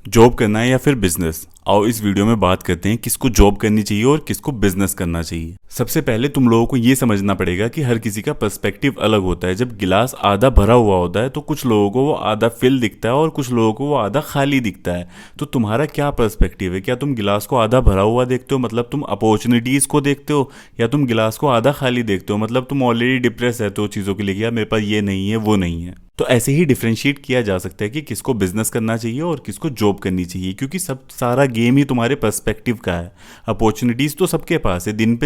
Job करना है या फिर बिजनेस। आओ इस वीडियो में बात करते हैं किसको जॉब करनी चाहिए और किसको बिजनेस करना चाहिए। सबसे पहले तुम लोगों को ये समझना पड़ेगा कि हर किसी का पर्सपेक्टिव अलग होता है। जब गिलास आधा भरा हुआ होता है तो कुछ लोगों को वो आधा फिल दिखता है और कुछ लोगों को वो आधा खाली दिखता है। तो तुम्हारा क्या पर्सपेक्टिव है? क्या तुम गिलास को आधा भरा हुआ देखते हो, मतलब तुम अपॉर्चुनिटीज को देखते हो, या तुम गिलास को आधा खाली देखते हो, मतलब तुम ऑलरेडी डिप्रेस रहते हो चीज़ों के लिए कि यार मेरे पास ये नहीं है वो नहीं है। तो ऐसे ही डिफ्रेंशिएट किया जा सकता है कि किसको बिजनेस करना चाहिए और किसको जॉब करनी चाहिए, क्योंकि सब सारा गेम ही तुम्हारे पर्सपेक्टिव का है। अपॉर्चुनिटीज तो सबके पास है, दिन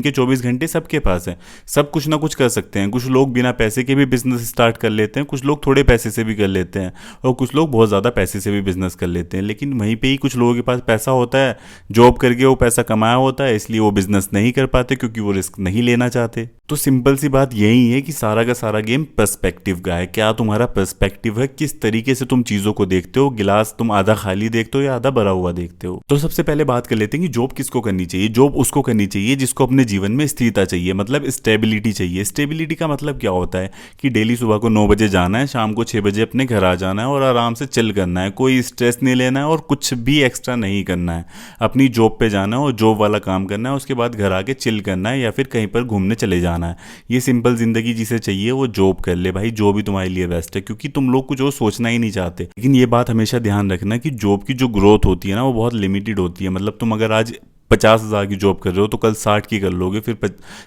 के 24 घंटे सबके पास है। सब कुछ ना कुछ कर सकते हैं। कुछ लोग बिना पैसे के भी बिजनेस स्टार्ट कर लेते हैं, कुछ लोग थोड़े पैसे से भी कर लेते हैं, और कुछ लोग बहुत ज़्यादा पैसे से भी बिजनेस कर लेते हैं। लेकिन वहीं पे ही कुछ लोगों के पास पैसा होता है, जॉब करके वो पैसा कमाया होता है, इसलिए वो बिजनेस नहीं कर पाते क्योंकि वो रिस्क नहीं लेना चाहते। तो सिंपल सी बात यही है कि सारा का सारा गेम पर्सपेक्टिव का है। क्या तुम्हारा पर्सपेक्टिव है? किस तरीके से तुम चीजों को देखते हो? गिलास तुम आधा खाली देखते हो या आधा भरा हुआ देखते हो? तो सबसे पहले बात कर लेते हैं कि जॉब किसको करनी चाहिए। जॉब उसको करनी चाहिए जिसको अपने जीवन में स्थिरता चाहिए, मतलब स्टेबिलिटी चाहिए। स्टेबिलिटी का मतलब क्या होता है कि डेली सुबह को 9 बजे जाना है, शाम को 6 बजे अपने घर आ जाना है और आराम से चिल करना है। कोई स्ट्रेस नहीं लेना है और कुछ भी एक्स्ट्रा नहीं करना है। अपनी जॉब पे जाना है और जॉब वाला काम करना है, उसके बाद घर आके चिल करना है या फिर कहीं पर घूमने चले जाना है। ये सिंपल जिंदगी जिसे चाहिए वो जॉब कर ले भाई, जो भी तुम्हारे लिए बेस्ट है, क्योंकि तुम लोग कुछ और सोचना ही नहीं चाहते। लेकिन ये बात हमेशा ध्यान रखना कि जॉब की जो ग्रोथ होती है ना वो बहुत लिमिटेड होती है। मतलब तुम अगर आज 50,000 की जॉब कर रहे हो तो कल 60 की कर लोगे, फिर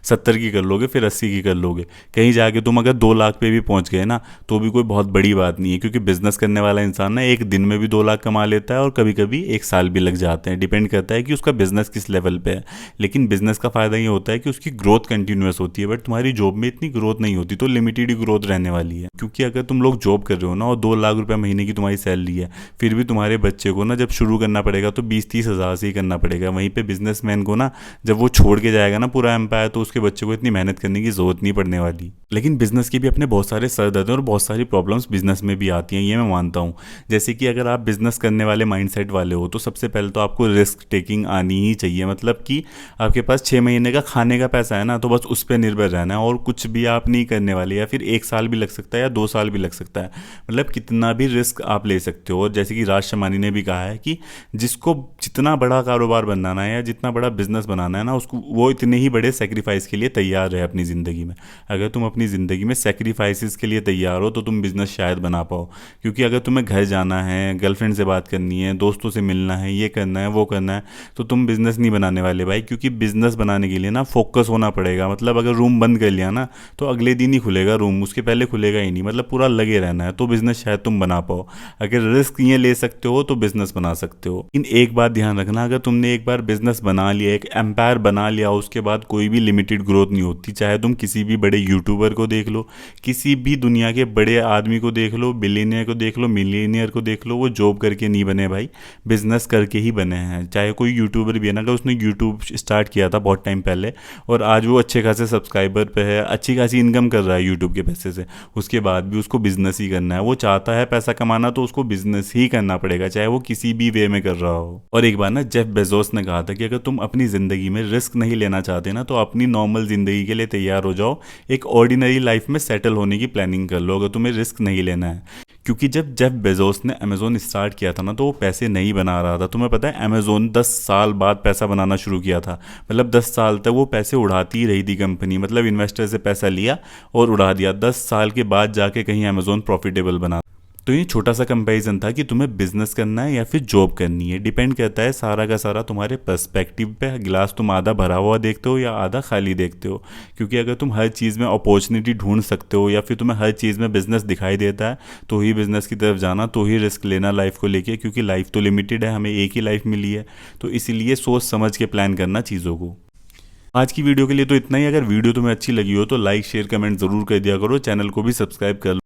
70 की कर लोगे, फिर 80 की कर लोगे। कहीं जाके तुम अगर 2 लाख पे भी पहुंच गए ना तो भी कोई बहुत बड़ी बात नहीं है, क्योंकि बिजनेस करने वाला इंसान ना एक दिन में भी 2 लाख कमा लेता है और कभी कभी 1 साल भी लग जाते हैं। डिपेंड करता है कि उसका बिजनेस किस लेवल पे है। लेकिन बिजनेस का फायदा ये होता है कि उसकी ग्रोथ कंटिन्यूस होती है, बट तुम्हारी जॉब में इतनी ग्रोथ नहीं होती, तो लिमिटेड ही ग्रोथ रहने वाली है। क्योंकि अगर तुम लोग जॉब कर रहे हो ना और 2 लाख रुपये महीने की तुम्हारी सैलरी है, फिर भी तुम्हारे बच्चे को ना जब शुरू करना पड़ेगा तो 20-30 हज़ार से ही करना पड़ेगा। वहीं पे बिजनेसमैन को ना जब वो छोड़ के जाएगा ना पूरा एम्पायर, तो उसके बच्चे को इतनी मेहनत करने की जरूरत नहीं पड़ने वाली। लेकिन बिजनेस के भी अपने बहुत सारे सर दर्द हैं और बहुत सारी प्रॉब्लम्स बिजनेस में भी आती हैं, ये मैं मानता हूँ। जैसे कि अगर आप बिजनेस करने वाले माइंडसेट वाले हो तो सबसे पहले तो आपको रिस्क टेकिंग आनी ही चाहिए। मतलब कि आपके पास 6 महीने का खाने का पैसा है ना, तो बस उस पर निर्भर रहना है और कुछ भी आप नहीं करने वाले। या फिर 1 साल भी लग सकता है या 2 साल भी लग सकता है, मतलब कितना भी रिस्क आप ले सकते हो। और जैसे कि राज शमानी ने भी कहा है कि जिसको जितना बड़ा कारोबार बनाना है या जितना बड़ा बिजनेस बनाना है ना, उसको वो इतने ही बड़े सेक्रीफाइस के लिए तैयार रहे अपनी ज़िंदगी में। अगर तुम अपनी ज़िंदगी में सेक्रीफाइसेस के लिए तैयार हो तो तुम बिजनेस शायद बना पाओ। क्योंकि अगर तुम्हें घर जाना है, गर्लफ्रेंड से बात करनी है, दोस्तों से मिलना है, ये करना है वो करना है, तो तुम बिजनेस नहीं बनाने वाले भाई। क्योंकि बिजनेस बनाने के लिए ना फोकस होना पड़ेगा। मतलब अगर रूम बंद कर लिया ना तो अगले दिन ही खुलेगा रूम, उसके पहले खुलेगा ही नहीं। मतलब पूरा लगे रहना है तो बिजनेस शायद तुम बना पाओ। अगर रिस्क ये ले सकते हो तो बिजनेस बना सकते हो। इन एक बात ध्यान रखना, अगर तुमने एक बार बिजनेस बना लिया, एक एम्पायर बना लिया, उसके बाद कोई भी लिमिटेड ग्रोथ नहीं होती। चाहे तुम किसी भी बड़े यूट्यूबर को देख लो, किसी भी दुनिया के बड़े आदमी को देख लो, बिलियनियर को देख लो, मिलियनियर को देख लो, वो जॉब करके नहीं बने भाई, बिजनेस करके ही बने हैं। चाहे कोई यूट्यूबर भी है ना, अगर उसने यूट्यूब स्टार्ट किया था बहुत टाइम पहले और आज वो अच्छे खासे सब्सक्राइबर पे है, अच्छी खासी इनकम कर रहा है यूट्यूब के पैसे से, उसके बाद भी उसको बिजनेस ही करना है। वो चाहता है पैसा कमाना तो उसको बिजनेस ही करना पड़ेगा, चाहे वो किसी भी वे में कर रहा हो। और एक बार ना जेफ बेजोस ने कहा था कि अगर तुम अपनी ज़िंदगी में रिस्क नहीं लेना चाहते ना तो अपनी नॉर्मल ज़िंदगी के लिए तैयार हो जाओ। एक ऑर्डिनरी लाइफ में सेटल होने की प्लानिंग कर लो अगर तुम्हें रिस्क नहीं लेना है। क्योंकि जब जेफ बेजोस ने अमेजोन स्टार्ट किया था ना तो वो पैसे नहीं बना रहा था। तुम्हें पता है अमेजोन 10 साल बाद पैसा बनाना शुरू किया था। मतलब 10 साल तक वो पैसे उड़ाती ही रही थी कंपनी। मतलब इन्वेस्टर से पैसा लिया और उड़ा दिया। 10 साल के बाद जाके कहीं अमेजोन प्रॉफिटेबल बना। तो ये छोटा सा कंपैरिजन था कि तुम्हें बिजनेस करना है या फिर जॉब करनी है। डिपेंड करता है सारा का सारा तुम्हारे पर्सपेक्टिव पे। गिलास तुम आधा भरा हुआ देखते हो या आधा खाली देखते हो। क्योंकि अगर तुम हर चीज़ में अपॉर्चुनिटी ढूंढ सकते हो या फिर तुम्हें हर चीज़ में बिजनेस दिखाई देता है तो ही बिजनेस की तरफ जाना, तो ही रिस्क लेना लाइफ को लेके। क्योंकि लाइफ तो लिमिटेड है, हमें एक ही लाइफ मिली है, तो इसीलिए सोच समझ के प्लान करना चीज़ों को। आज की वीडियो के लिए तो इतना ही। अगर वीडियो तुम्हें अच्छी लगी हो तो लाइक शेयर कमेंट ज़रूर कर दिया करो। चैनल को भी सब्सक्राइब कर लो।